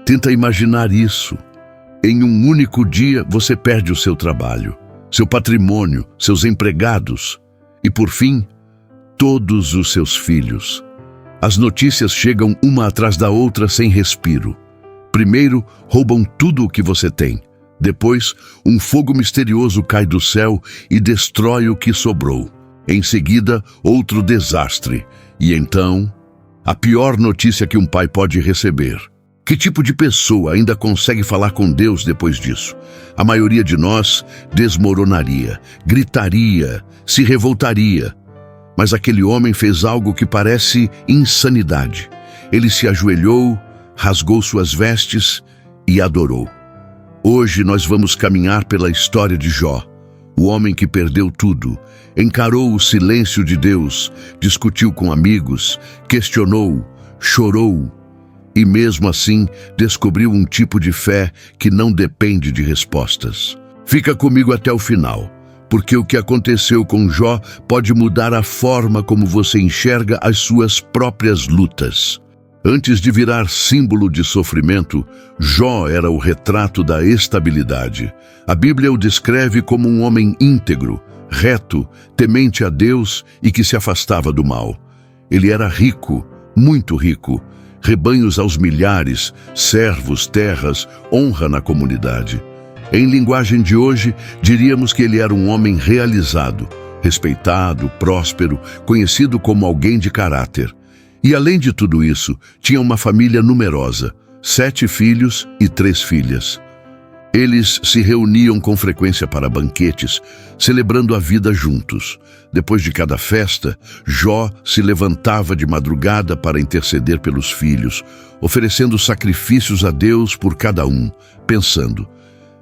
Tenta imaginar isso. Em um único dia você perde o seu trabalho, seu patrimônio, seus empregados e, por fim, todos os seus filhos. As notícias chegam uma atrás da outra sem respiro. Primeiro, roubam tudo o que você tem. Depois, um fogo misterioso cai do céu e destrói o que sobrou. Em seguida, outro desastre. E então, a pior notícia que um pai pode receber. Que tipo de pessoa ainda consegue falar com Deus depois disso? A maioria de nós desmoronaria, gritaria, se revoltaria. Mas aquele homem fez algo que parece insanidade. Ele se ajoelhou, rasgou suas vestes e adorou. Hoje nós vamos caminhar pela história de Jó, o homem que perdeu tudo, encarou o silêncio de Deus, discutiu com amigos, questionou, chorou e mesmo assim descobriu um tipo de fé que não depende de respostas. Fica comigo até o final, porque o que aconteceu com Jó pode mudar a forma como você enxerga as suas próprias lutas. Antes de virar símbolo de sofrimento, Jó era o retrato da estabilidade. A Bíblia o descreve como um homem íntegro, reto, temente a Deus e que se afastava do mal. Ele era rico, muito rico, rebanhos aos milhares, servos, terras, honra na comunidade. Em linguagem de hoje, diríamos que ele era um homem realizado, respeitado, próspero, conhecido como alguém de caráter. E além de tudo isso, tinha uma família numerosa, 7 filhos e 3 filhas. Eles se reuniam com frequência para banquetes, celebrando a vida juntos. Depois de cada festa, Jó se levantava de madrugada para interceder pelos filhos, oferecendo sacrifícios a Deus por cada um, pensando: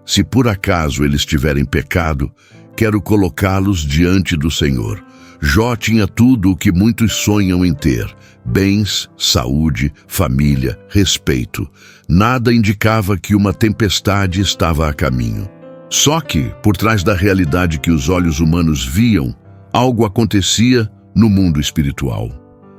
se por acaso eles tiverem pecado, quero colocá-los diante do Senhor. Jó tinha tudo o que muitos sonham em ter: bens, saúde, família, respeito. Nada indicava que uma tempestade estava a caminho. Só que, por trás da realidade que os olhos humanos viam, algo acontecia no mundo espiritual.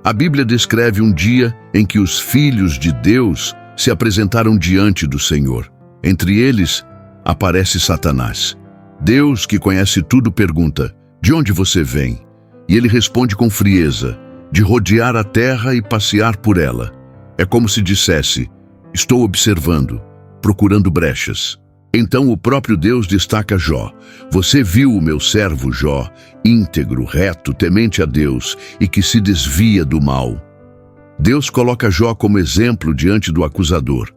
A Bíblia descreve um dia em que os filhos de Deus se apresentaram diante do Senhor. Entre eles, aparece Satanás. Deus, que conhece tudo, pergunta: de onde você vem? E ele responde com frieza: de rodear a terra e passear por ela. É como se dissesse: estou observando, procurando brechas. Então o próprio Deus destaca Jó: você viu o meu servo Jó, íntegro, reto, temente a Deus e que se desvia do mal. Deus coloca Jó como exemplo diante do acusador.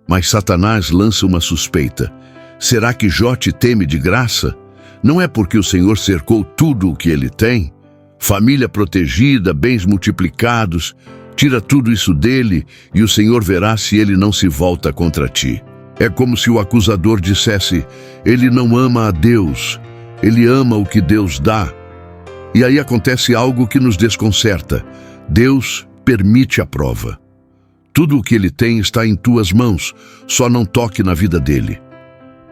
Mas Satanás lança uma suspeita: será que Jó te teme de graça? Não é porque o Senhor cercou tudo o que ele tem? Família protegida, bens multiplicados, tira tudo isso dele e o Senhor verá se ele não se volta contra ti. É como se o acusador dissesse: ele não ama a Deus, ele ama o que Deus dá. E aí acontece algo que nos desconcerta: Deus permite a prova. Tudo o que ele tem está em tuas mãos, só não toque na vida dele.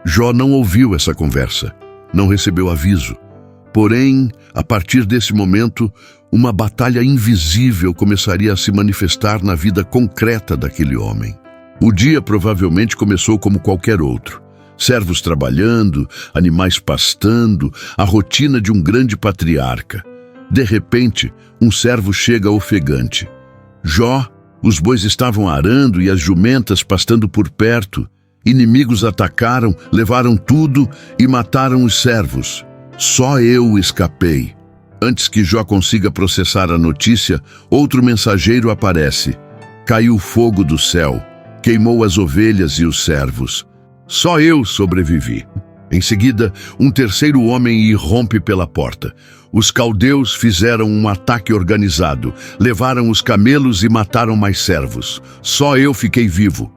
Jó não ouviu essa conversa, não recebeu aviso. Porém, a partir desse momento, uma batalha invisível começaria a se manifestar na vida concreta daquele homem. O dia provavelmente começou como qualquer outro. Servos trabalhando, animais pastando, a rotina de um grande patriarca. De repente, um servo chega ofegante. Jó, os bois estavam arando e as jumentas pastando por perto. Inimigos atacaram, levaram tudo e mataram os servos. Só eu escapei. Antes que Jó consiga processar a notícia, outro mensageiro aparece. Caiu fogo do céu, queimou as ovelhas e os servos. Só eu sobrevivi. Em seguida, um terceiro homem irrompe pela porta. Os caldeus fizeram um ataque organizado, levaram os camelos e mataram mais servos. Só eu fiquei vivo.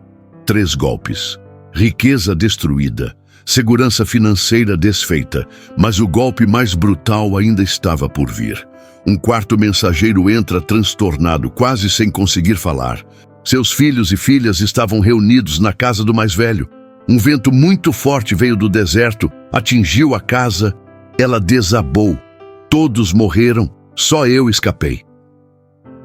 3 golpes. Riqueza destruída. Segurança financeira desfeita, mas o golpe mais brutal ainda estava por vir. Um quarto mensageiro entra transtornado, quase sem conseguir falar. Seus filhos e filhas estavam reunidos na casa do mais velho. Um vento muito forte veio do deserto, atingiu a casa, ela desabou. Todos morreram, só eu escapei.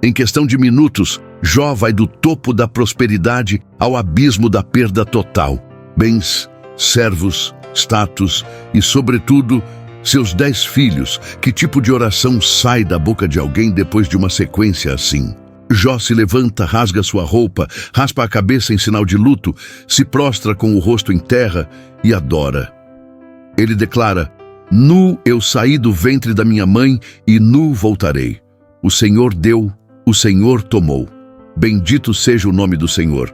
Em questão de minutos, Jó vai do topo da prosperidade ao abismo da perda total. Bens, servos, status e, sobretudo, seus 10 filhos. Que tipo de oração sai da boca de alguém depois de uma sequência assim? Jó se levanta, rasga sua roupa, raspa a cabeça em sinal de luto, se prostra com o rosto em terra e adora. Ele declara: nu eu saí do ventre da minha mãe e nu voltarei. O Senhor deu, o Senhor tomou. Bendito seja o nome do Senhor.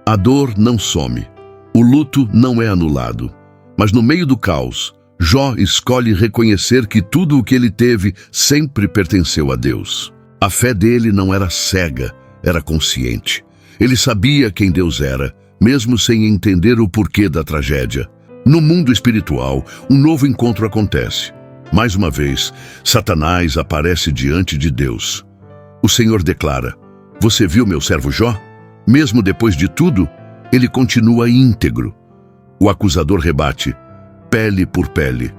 A dor não some, o luto não é anulado. Mas no meio do caos, Jó escolhe reconhecer que tudo o que ele teve sempre pertenceu a Deus. A fé dele não era cega, era consciente. Ele sabia quem Deus era, mesmo sem entender o porquê da tragédia. No mundo espiritual, um novo encontro acontece. Mais uma vez, Satanás aparece diante de Deus. O Senhor declara: você viu meu servo Jó? Mesmo depois de tudo, ele continua íntegro. O acusador rebate: pele por pele.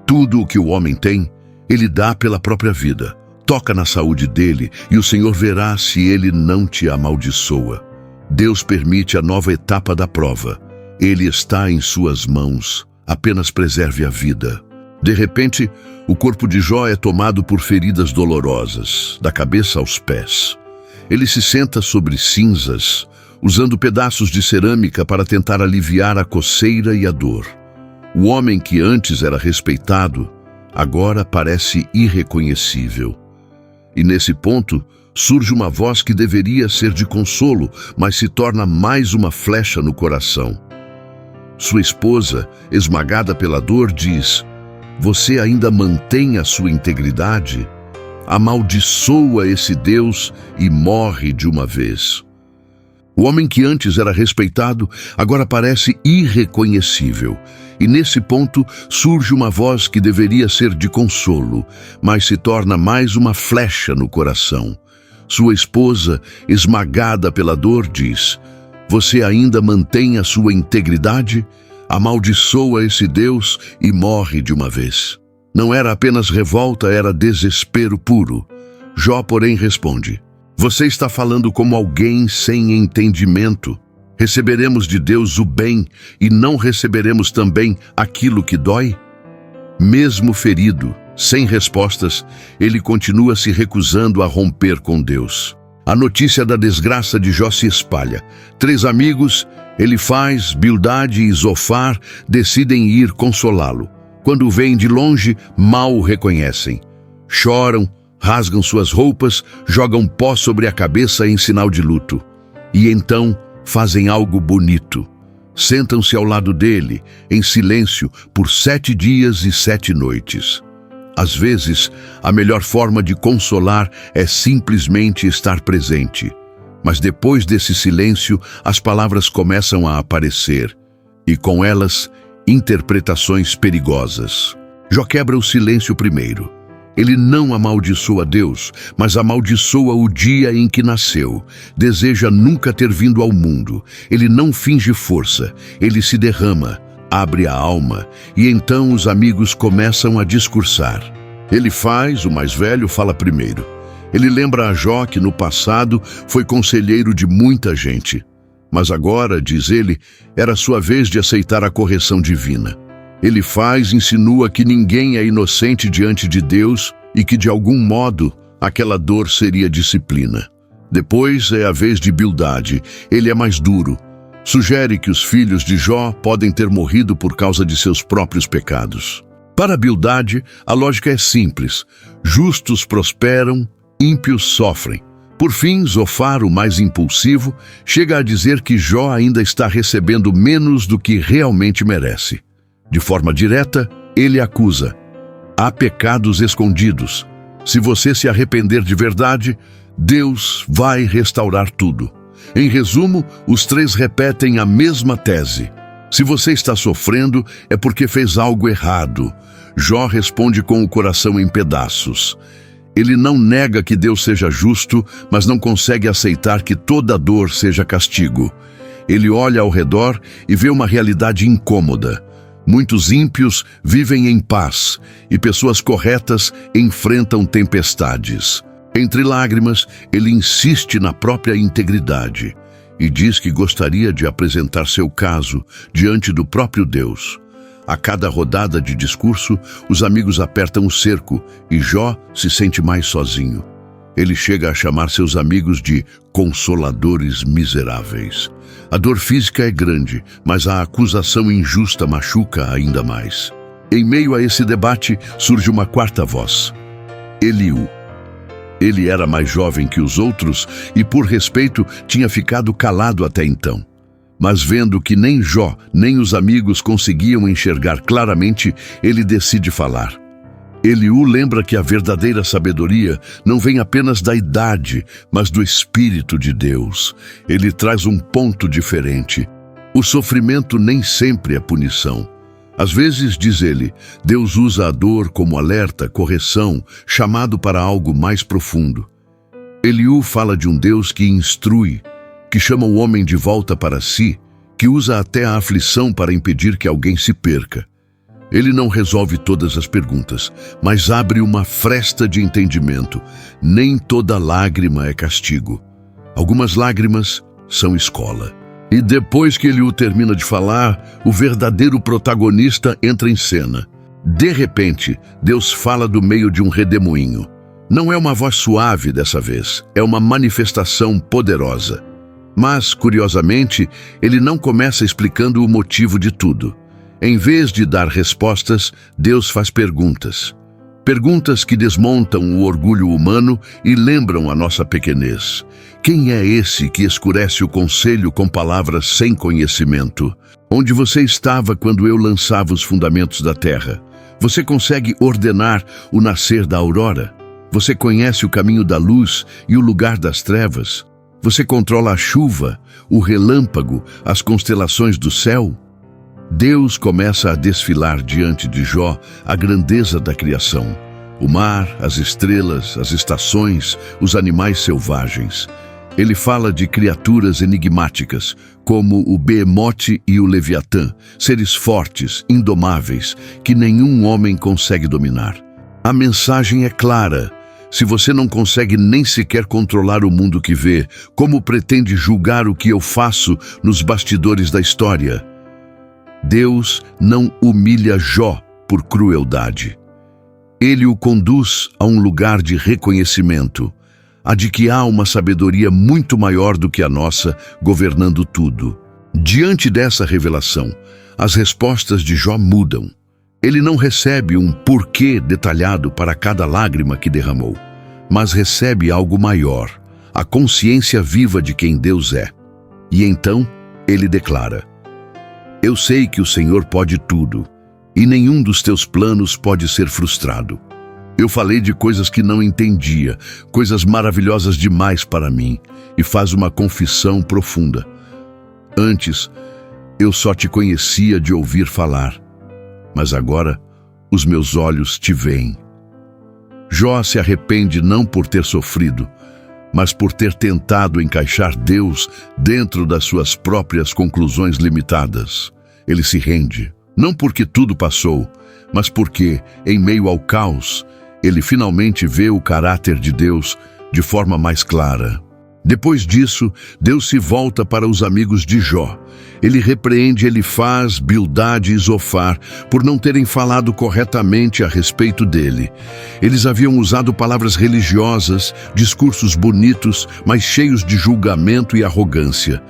Tudo o que o homem tem, ele dá pela própria vida. Toca na saúde dele e o Senhor verá se ele não te amaldiçoa. Deus permite a nova etapa da prova. Ele está em suas mãos. Apenas preserve a vida. De repente, o corpo de Jó é tomado por feridas dolorosas, da cabeça aos pés. Ele se senta sobre cinzas, usando pedaços de cerâmica para tentar aliviar a coceira e a dor. O homem que antes era respeitado, agora parece irreconhecível. E nesse ponto, surge uma voz que deveria ser de consolo, mas se torna mais uma flecha no coração. Sua esposa, esmagada pela dor, diz: você ainda mantém a sua integridade? Amaldiçoa esse Deus e morre de uma vez. O homem que antes era respeitado, agora parece irreconhecível. E nesse ponto surge uma voz que deveria ser de consolo, mas se torna mais uma flecha no coração. Sua esposa, esmagada pela dor, diz: você ainda mantém a sua integridade? Amaldiçoa esse Deus e morre de uma vez. Não era apenas revolta, era desespero puro. Jó, porém, responde: você está falando como alguém sem entendimento. Receberemos de Deus o bem e não receberemos também aquilo que dói? Mesmo ferido, sem respostas, ele continua se recusando a romper com Deus. A notícia da desgraça de Jó se espalha. 3 amigos, Elifaz, Bildade e Zofar, decidem ir consolá-lo. Quando o veem de longe, mal o reconhecem. Choram, rasgam suas roupas, jogam pó sobre a cabeça em sinal de luto. E então fazem algo bonito. Sentam-se ao lado dele, em silêncio, por 7 dias e 7 noites. Às vezes, a melhor forma de consolar é simplesmente estar presente. Mas depois desse silêncio, as palavras começam a aparecer, e com elas, interpretações perigosas. Jó quebra o silêncio primeiro. Ele não amaldiçoa Deus, mas amaldiçoa o dia em que nasceu. Deseja nunca ter vindo ao mundo. Ele não finge força, ele se derrama, abre a alma, e então os amigos começam a discursar. Elifaz, o mais velho, fala primeiro. Ele lembra a Jó que no passado foi conselheiro de muita gente. Mas agora, diz ele, era sua vez de aceitar a correção divina. Elifaz insinua que ninguém é inocente diante de Deus e que, de algum modo, aquela dor seria disciplina. Depois é a vez de Bildade. Ele é mais duro. Sugere que os filhos de Jó podem ter morrido por causa de seus próprios pecados. Para Bildade, a lógica é simples. Justos prosperam, ímpios sofrem. Por fim, Zofar, o mais impulsivo, chega a dizer que Jó ainda está recebendo menos do que realmente merece. De forma direta, ele acusa: há pecados escondidos. Se você se arrepender de verdade, Deus vai restaurar tudo. Em resumo, os 3 repetem a mesma tese. Se você está sofrendo, é porque fez algo errado. Jó responde com o coração em pedaços. Ele não nega que Deus seja justo, mas não consegue aceitar que toda dor seja castigo. Ele olha ao redor e vê uma realidade incômoda. Muitos ímpios vivem em paz e pessoas corretas enfrentam tempestades. Entre lágrimas, ele insiste na própria integridade e diz que gostaria de apresentar seu caso diante do próprio Deus. A cada rodada de discurso, os amigos apertam o cerco e Jó se sente mais sozinho. Ele chega a chamar seus amigos de consoladores miseráveis. A dor física é grande, mas a acusação injusta machuca ainda mais. Em meio a esse debate, surge uma quarta voz: Eliú. Ele era mais jovem que os outros e, por respeito, tinha ficado calado até então. Mas vendo que nem Jó, nem os amigos conseguiam enxergar claramente, ele decide falar. Eliú lembra que a verdadeira sabedoria não vem apenas da idade, mas do Espírito de Deus. Ele traz um ponto diferente. O sofrimento nem sempre é punição. Às vezes, diz ele, Deus usa a dor como alerta, correção, chamado para algo mais profundo. Eliú fala de um Deus que instrui, que chama o homem de volta para si, que usa até a aflição para impedir que alguém se perca. Ele não resolve todas as perguntas, mas abre uma fresta de entendimento. Nem toda lágrima é castigo. Algumas lágrimas são escola. E depois que Eliú termina de falar, o verdadeiro protagonista entra em cena. De repente, Deus fala do meio de um redemoinho. Não é uma voz suave dessa vez, é uma manifestação poderosa. Mas, curiosamente, ele não começa explicando o motivo de tudo. Em vez de dar respostas, Deus faz perguntas. Perguntas que desmontam o orgulho humano e lembram a nossa pequenez. Quem é esse que escurece o conselho com palavras sem conhecimento? Onde você estava quando eu lançava os fundamentos da terra? Você consegue ordenar o nascer da aurora? Você conhece o caminho da luz e o lugar das trevas? Você controla a chuva, o relâmpago, as constelações do céu? Deus começa a desfilar diante de Jó a grandeza da criação. O mar, as estrelas, as estações, os animais selvagens. Ele fala de criaturas enigmáticas, como o Behemote e o Leviatã, seres fortes, indomáveis, que nenhum homem consegue dominar. A mensagem é clara. Se você não consegue nem sequer controlar o mundo que vê, como pretende julgar o que eu faço nos bastidores da história? Deus não humilha Jó por crueldade. Ele o conduz a um lugar de reconhecimento, a de que há uma sabedoria muito maior do que a nossa, governando tudo. Diante dessa revelação, as respostas de Jó mudam. Ele não recebe um porquê detalhado para cada lágrima que derramou, mas recebe algo maior, a consciência viva de quem Deus é. E então, ele declara: Eu sei que o Senhor pode tudo, e nenhum dos teus planos pode ser frustrado. Eu falei de coisas que não entendia, coisas maravilhosas demais para mim, e faz uma confissão profunda. Antes, eu só te conhecia de ouvir falar, mas agora os meus olhos te veem. Jó se arrepende não por ter sofrido, mas por ter tentado encaixar Deus dentro das suas próprias conclusões limitadas. Ele se rende, não porque tudo passou, mas porque, em meio ao caos, ele finalmente vê o caráter de Deus de forma mais clara. Depois disso, Deus se volta para os amigos de Jó. Ele repreende Elifaz, Bildade e Zofar por não terem falado corretamente a respeito dele. Eles haviam usado palavras religiosas, discursos bonitos, mas cheios de julgamento e arrogância.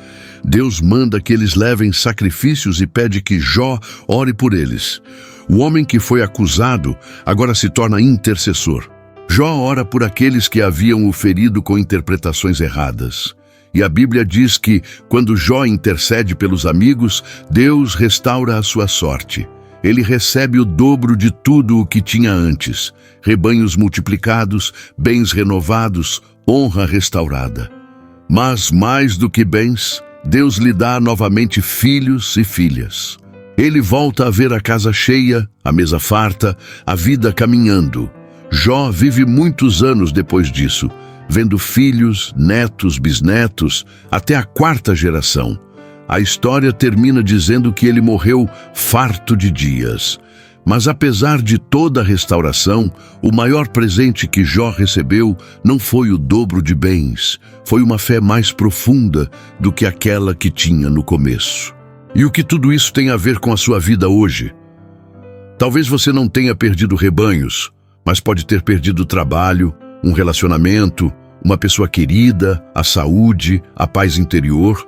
Deus manda que eles levem sacrifícios e pede que Jó ore por eles. O homem que foi acusado agora se torna intercessor. Jó ora por aqueles que haviam o ferido com interpretações erradas. E a Bíblia diz que, quando Jó intercede pelos amigos, Deus restaura a sua sorte. Ele recebe o dobro de tudo o que tinha antes: rebanhos multiplicados, bens renovados, honra restaurada. Mas, mais do que bens, Deus lhe dá novamente filhos e filhas. Ele volta a ver a casa cheia, a mesa farta, a vida caminhando. Jó vive muitos anos depois disso, vendo filhos, netos, bisnetos, até a quarta geração. A história termina dizendo que ele morreu farto de dias. Mas apesar de toda a restauração, o maior presente que Jó recebeu não foi o dobro de bens, foi uma fé mais profunda do que aquela que tinha no começo. E o que tudo isso tem a ver com a sua vida hoje? Talvez você não tenha perdido rebanhos, mas pode ter perdido o trabalho, um relacionamento, uma pessoa querida, a saúde, a paz interior.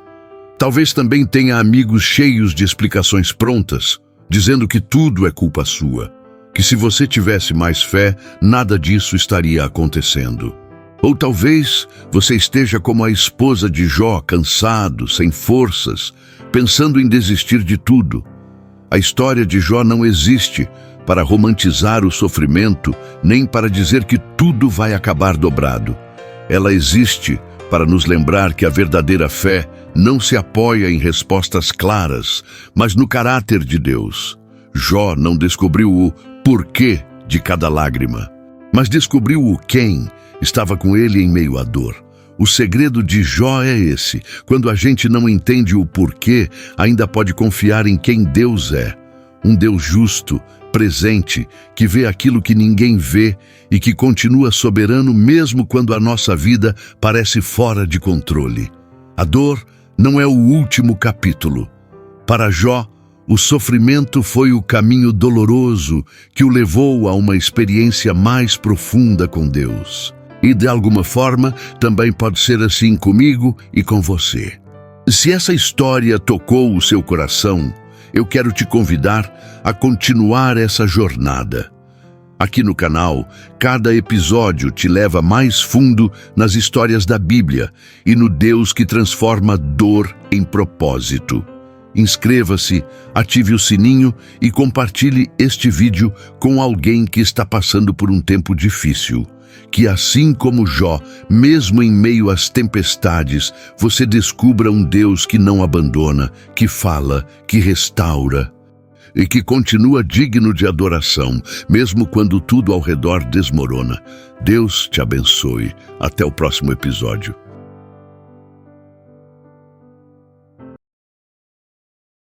Talvez também tenha amigos cheios de explicações prontas, dizendo que tudo é culpa sua, que se você tivesse mais fé, nada disso estaria acontecendo. Ou talvez você esteja como a esposa de Jó, cansado, sem forças, pensando em desistir de tudo. A história de Jó não existe para romantizar o sofrimento, nem para dizer que tudo vai acabar dobrado. Ela existe para nos lembrar que a verdadeira fé não se apoia em respostas claras, mas no caráter de Deus. Jó não descobriu o porquê de cada lágrima, mas descobriu o quem estava com ele em meio à dor. O segredo de Jó é esse: quando a gente não entende o porquê, ainda pode confiar em quem Deus é. Um Deus justo, presente, que vê aquilo que ninguém vê e que continua soberano mesmo quando a nossa vida parece fora de controle. A dor não é o último capítulo. Para Jó, o sofrimento foi o caminho doloroso que o levou a uma experiência mais profunda com Deus. E de alguma forma, também pode ser assim comigo e com você. Se essa história tocou o seu coração, eu quero te convidar a continuar essa jornada. Aqui no canal, cada episódio te leva mais fundo nas histórias da Bíblia e no Deus que transforma dor em propósito. Inscreva-se, ative o sininho e compartilhe este vídeo com alguém que está passando por um tempo difícil. Que assim como Jó, mesmo em meio às tempestades, você descubra um Deus que não abandona, que fala, que restaura e que continua digno de adoração, mesmo quando tudo ao redor desmorona. Deus te abençoe. Até o próximo episódio.